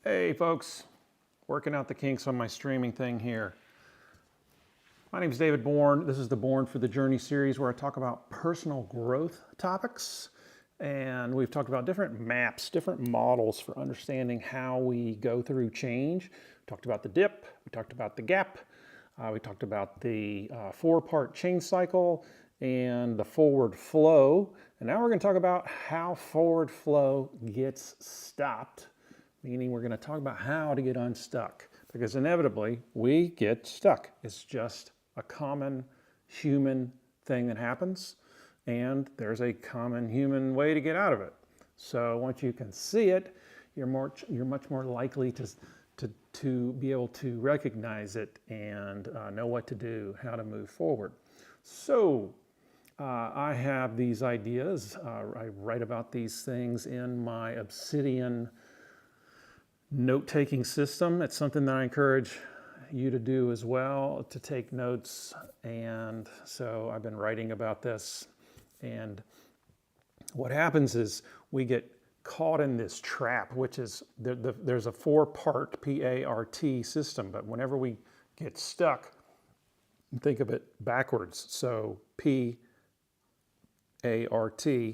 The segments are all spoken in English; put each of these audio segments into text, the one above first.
Hey folks, working out the kinks on my streaming thing here. My name is David Bourne. This is the Bourne for the Journey series where I talk about personal growth topics. And we've talked about different maps, different models for understanding how we go through change. We talked about the dip, we talked about the gap, we talked about the four-part change cycle and the forward flow. And now we're going to talk about how forward flow gets stopped. Meaning we're going to talk about how to get unstuck, because inevitably we get stuck. It's just a common human thing that happens, and there's a common human way to get out of it. So once you can see it, you're much more likely to be able to recognize it and know what to do, how to move forward. So I have these ideas. I write about these things in my Obsidian note-taking system. It's something that I encourage you to do as well, to take notes. And so I've been writing about this. And what happens is we get caught in this trap, which is there's a four-part P-A-R-T system. But whenever we get stuck, think of it backwards. So P-A-R-T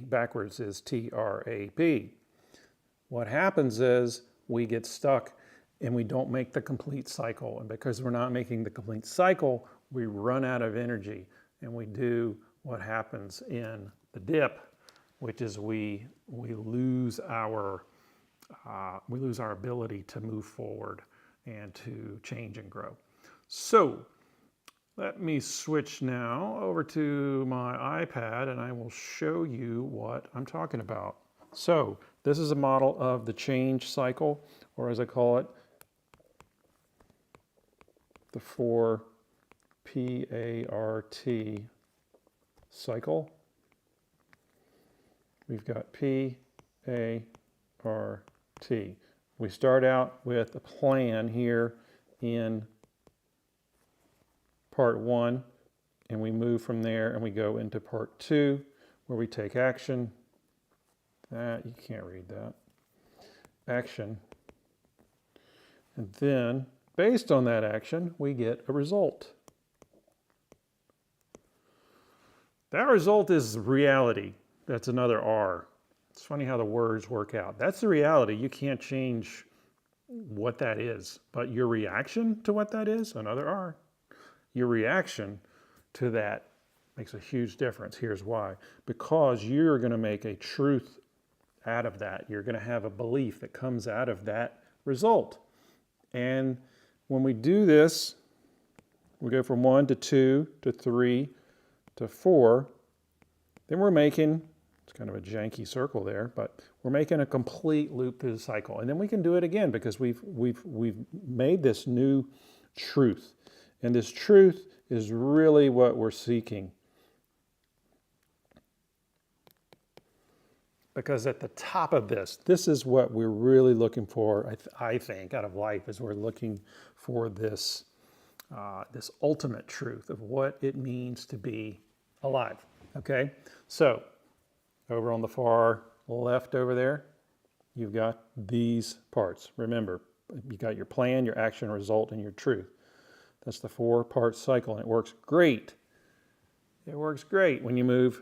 backwards is T-R-A-P. What happens is we get stuck and we don't make the complete cycle. And because we're not making the complete cycle, we run out of energy and we do what happens in the dip, which is we lose our ability to move forward and to change and grow. So let me switch now over to my iPad and I will show you what I'm talking about. So this is a model of the change cycle, or as I call it, the 4PART cycle. We've got PART. We start out with a plan here in part 1, and we move from there and we go into part 2, where we take action. You can't read that. Action. And then, based on that action, we get a result. That result is reality. That's another R. It's funny how the words work out. That's the reality. You can't change what that is. But your reaction to what that is, another R. Your reaction to that makes a huge difference. Here's why. Because you're going to make a truth out of that. You're going to have a belief that comes out of that result. And when we do this, we go from 1 to 2 to 3 to 4, then we're making, it's kind of a janky circle there, but we're making a complete loop through the cycle. And then we can do it again because we've made this new truth. And this truth is really what we're seeking. Because at the top of this is what we're really looking for, I think, out of life, is we're looking for this, this ultimate truth of what it means to be alive, okay? So, over on the far left over there, you've got these parts. Remember, you got your plan, your action, result, and your truth. That's the four-part cycle, and it works great. It works great when you move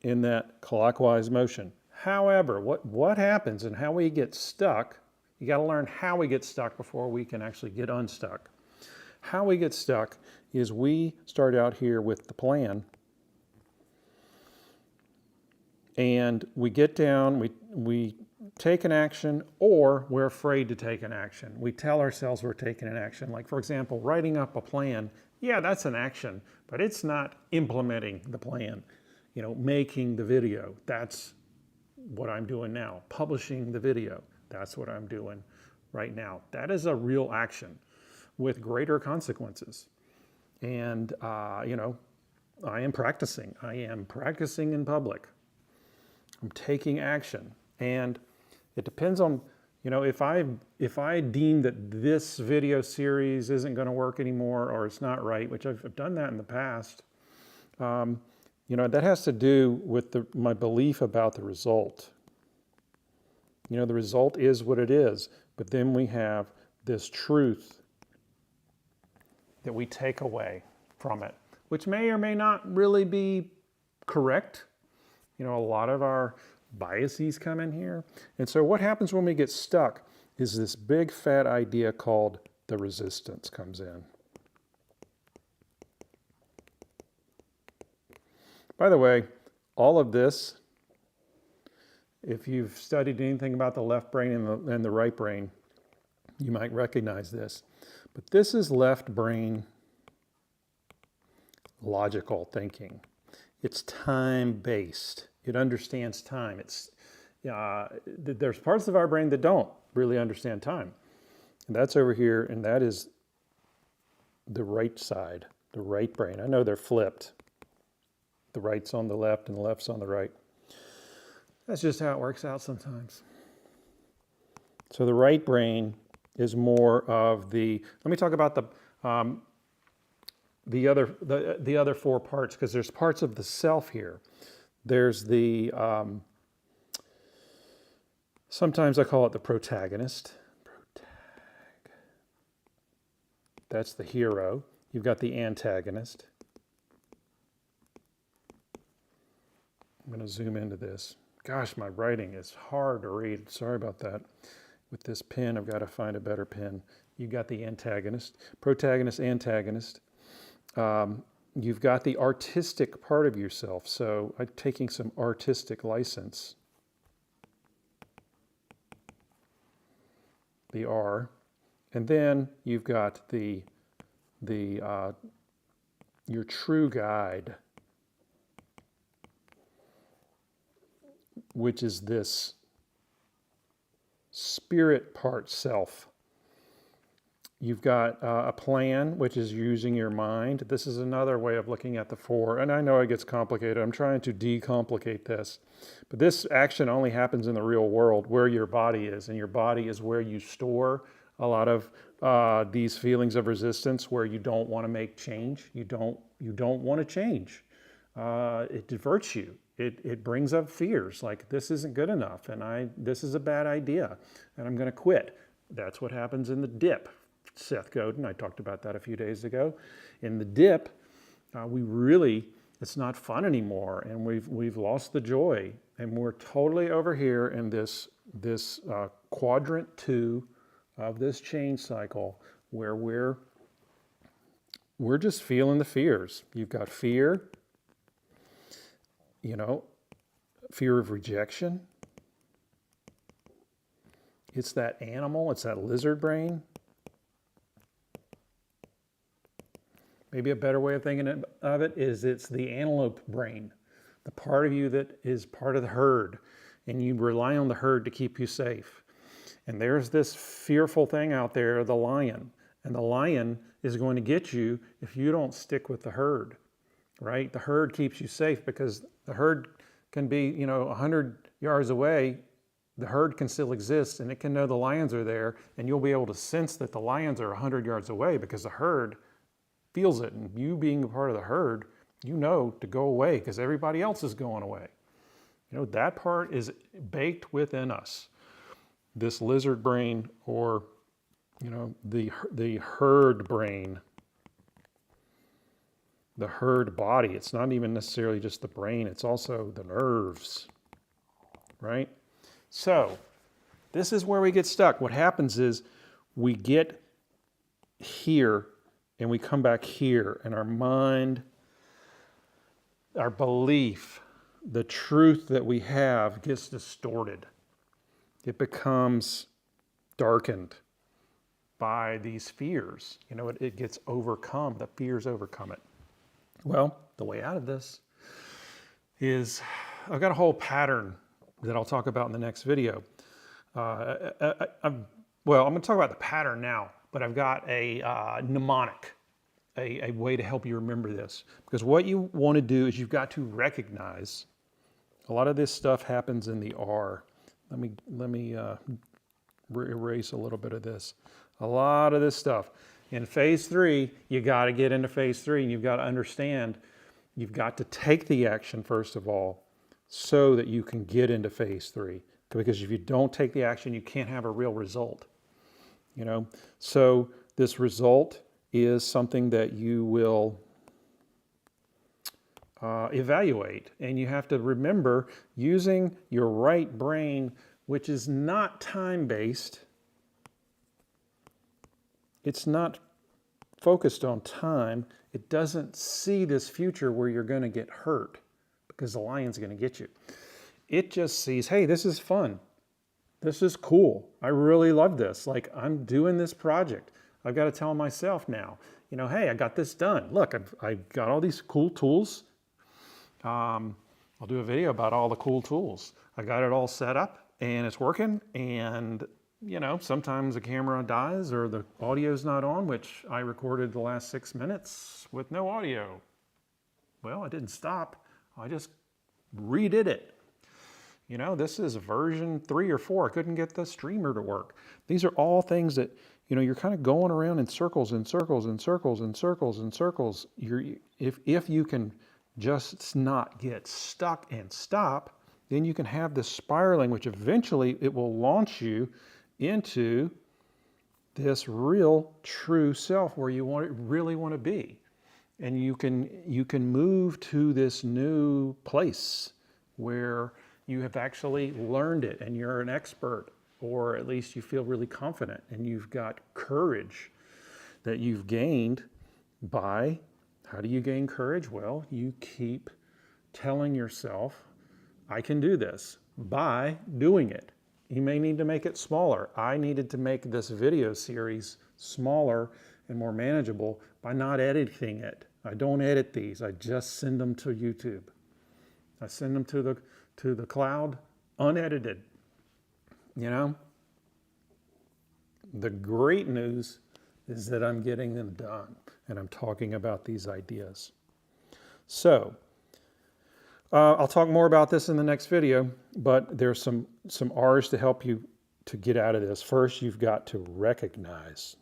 in that clockwise motion. However, what happens and how we get stuck, you got to learn how we get stuck before we can actually get unstuck. How we get stuck is we start out here with the plan, and we get down, we take an action, or we're afraid to take an action. We tell ourselves we're taking an action. Like, for example, writing up a plan, yeah, that's an action, but it's not implementing the plan. You know, making the video, that's what I'm doing now. Publishing the video, that's what I'm doing right now. That is a real action with greater consequences. And, you know, I am practicing. I am practicing in public. I'm taking action. And it depends on, you know, if I deem that this video series isn't going to work anymore, or it's not right, which I've done that in the past, you know, that has to do with my belief about the result. You know, the result is what it is. but then we have this truth that we take away from it, which may or may not really be correct. You know, a lot of our biases come in here. And so what happens when we get stuck is this big fat idea called the resistance comes in. By the way, all of this, if you've studied anything about the left brain and the right brain, you might recognize this. But this is left brain logical thinking. It's time-based. It understands time. There's parts of our brain that don't really understand time. And that's over here, and that is the right side, the right brain. I know they're flipped. The right's on the left and the left's on the right. That's just how it works out sometimes. So the right brain is more of let me talk about the other four parts, because there's parts of the self here. There's sometimes I call it the protagonist. That's the hero. You've got the antagonist. I'm going to zoom into this. Gosh, my writing is hard to read. Sorry about that. With this pen, I've got to find a better pen. You've got the antagonist, protagonist, antagonist. You've got the artistic part of yourself. So I'm taking some artistic license. The R. And then you've got your true guide, which is this spirit part self. You've got a plan, which is using your mind. This is another way of looking at the four. And I know it gets complicated. I'm trying to decomplicate this. But this action only happens in the real world, where your body is. And your body is where you store a lot of these feelings of resistance, where you don't want to make change. You don't want to change. It diverts you. It brings up fears like, this isn't good enough, and this is a bad idea, and I'm going to quit. That's what happens in the dip. Seth Godin, I talked about that a few days ago. In the dip, it's not fun anymore, and we've lost the joy, and we're totally over here in this quadrant 2 of this change cycle, where we're just feeling the fears. You've got fear, fear of rejection. It's that animal, it's that lizard brain. Maybe a better way of thinking of it is it's the antelope brain, the part of you that is part of the herd, and you rely on the herd to keep you safe. And there's this fearful thing out there, the lion, and the lion is going to get you if you don't stick with the herd, right? The herd keeps you safe, because the herd can be, 100 yards away. The herd can still exist, and it can know the lions are there, and you'll be able to sense that the lions are 100 yards away, because the herd feels it. And you being a part of the herd, to go away, because everybody else is going away. That part is baked within us. This lizard brain, or the herd brain, the herd body. It's not even necessarily just the brain, it's also the nerves, right? So this is where we get stuck. What happens is we get here and we come back here, and our mind, our belief, the truth that we have gets distorted. It becomes darkened by these fears. It gets overcome. The fears overcome it. Well, the way out of this is, I've got a whole pattern that I'll talk about in the next video. I'm going to talk about the pattern now, but I've got a mnemonic, a way to help you remember this. Because what you want to do is you've got to recognize a lot of this stuff happens in the R. Let me erase a little bit of this. A lot of this stuff. In phase 3, you got to get into phase 3, and you've got to understand, you've got to take the action first of all, so that you can get into phase 3. Because if you don't take the action, you can't have a real result. you know. So this result is something that you will evaluate, and you have to remember using your right brain, which is not time-based. It's not focused on time. It doesn't see this future where you're going to get hurt because the lion's going to get you. It just sees, hey, this is fun. This is cool. I really love this. Like, I'm doing this project. I've got to tell myself now, you know, hey, I got this done. Look, I've got all these cool tools. I'll do a video about all the cool tools. I got it all set up and it's working, and you know, sometimes the camera dies or the audio's not on, which I recorded the last 6 minutes with no audio. Well, I didn't stop. I just redid it. You know, this is version 3 or 4. I couldn't get the streamer to work. These are all things that, you know, you're kind of going around in circles and circles and circles and circles and circles. If you can just not get stuck and stop, then you can have this spiraling, which eventually it will launch you into this real true self where you really want to be. And you can move to this new place where you have actually learned it and you're an expert, or at least you feel really confident and you've got courage that you've gained by, how do you gain courage? Well, you keep telling yourself, I can do this, by doing it. You may need to make it smaller. I needed to make this video series smaller and more manageable by not editing it. I don't edit these. I just send them to YouTube. I send them to the cloud unedited. You know? The great news is that I'm getting them done and I'm talking about these ideas. So, I'll talk more about this in the next video, but there's some R's to help you to get out of this. First, you've got to recognize.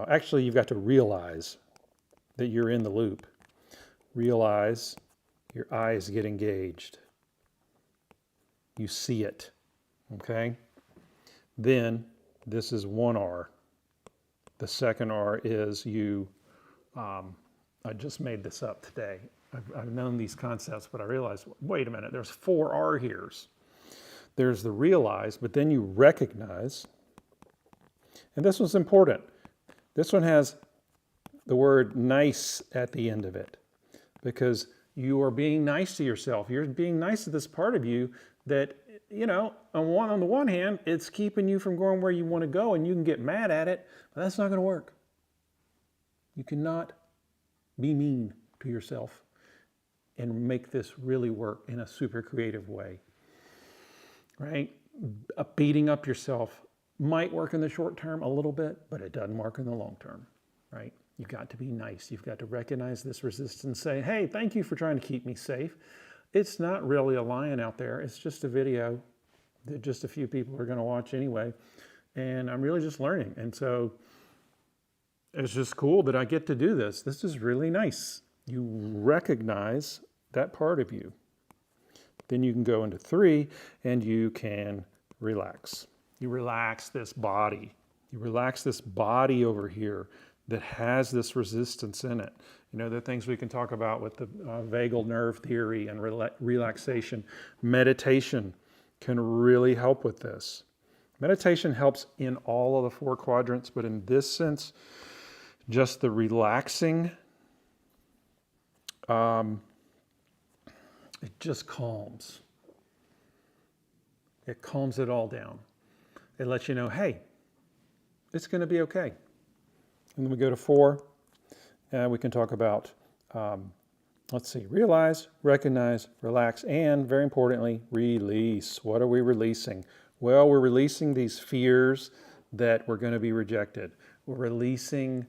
Actually, you've got to realize that you're in the loop. Realize your eyes get engaged. You see it, okay? Then, this is one R. The second R is you, I just made this up today. I've known these concepts, but I realized, wait a minute, there's 4 R here's. There's the realize, but then you recognize. And this one's important. This one has the word nice at the end of it, because you are being nice to yourself. You're being nice to this part of you that, you know, on the one hand, it's keeping you from going where you want to go, and you can get mad at it, but that's not going to work. You cannot be mean to yourself and make this really work in a super creative way, right? Beating up yourself might work in the short term a little bit, but it doesn't work in the long term, right? You've got to be nice. You've got to recognize this resistance, say, hey, thank you for trying to keep me safe. It's not really a lion out there. It's just a video that just a few people are going to watch anyway. And I'm really just learning. And so it's just cool that I get to do this. This is really nice. You recognize that part of you. Then you can go into 3 and you can relax. You relax this body. You relax this body over here that has this resistance in it. You know, the things we can talk about with the vagal nerve theory and relaxation. Meditation can really help with this. Meditation helps in all of the 4 quadrants, but in this sense, just the relaxing, it just calms. It calms it all down. It lets you know, hey, it's going to be okay. And then we go to 4, and we can talk about, let's see, realize, recognize, relax, and very importantly, release. What are we releasing? Well, we're releasing these fears that we're going to be rejected. We're releasing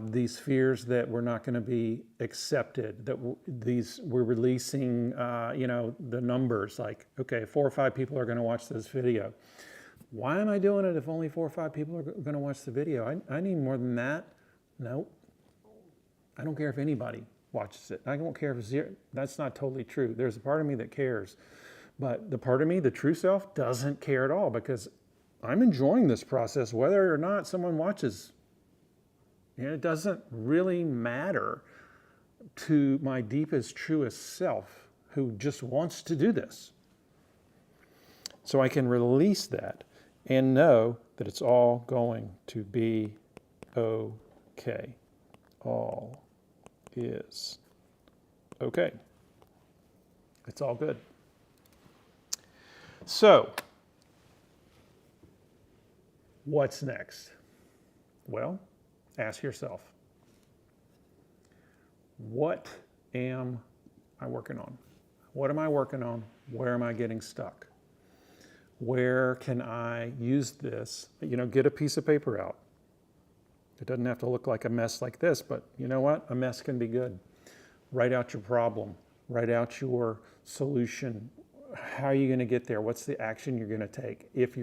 these fears that we're not going to be accepted, that we're releasing, you know, the numbers, like, okay, 4 or 5 people are going to watch this video. Why am I doing it if only 4 or 5 people are going to watch the video? I need more than that. No. I don't care if anybody watches it. I don't care if it's 0. That's not totally true. There's a part of me that cares. But the part of me, the true self, doesn't care at all, because I'm enjoying this process, whether or not someone watches. It doesn't really matter to my deepest, truest self who just wants to do this. So I can release that and know that it's all going to be okay. All is okay. It's all good. So, what's next? Well, ask yourself, what am I working on? What am I working on? Where am I getting stuck? Where can I use this? Get a piece of paper out. It doesn't have to look like a mess like this, but you know what? A mess can be good. Write out your problem. Write out your solution. How are you going to get there? What's the action you're going to take? If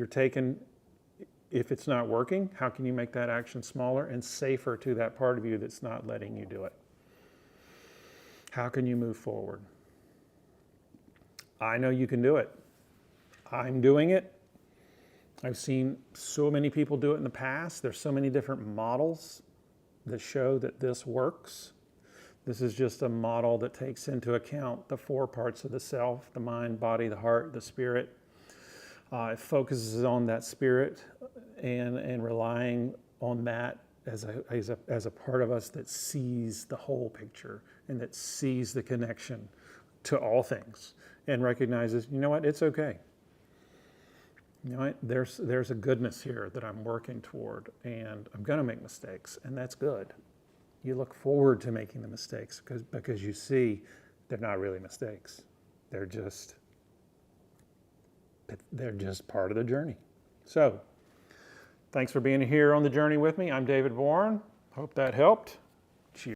it's not working, how can you make that action smaller and safer to that part of you that's not letting you do it? How can you move forward? I know you can do it. I'm doing it. I've seen so many people do it in the past. There's so many different models that show that this works. This is just a model that takes into account the 4 parts of the self: the mind, body, the heart, the spirit. It focuses on that spirit and relying on that as a part of us that sees the whole picture and that sees the connection to all things and recognizes, you know what, it's okay. You know what, there's a goodness here that I'm working toward, and I'm going to make mistakes, and that's good. You look forward to making the mistakes because you see they're not really mistakes. They're just part of the journey. So, thanks for being here on the journey with me. I'm David Bourne. Hope that helped.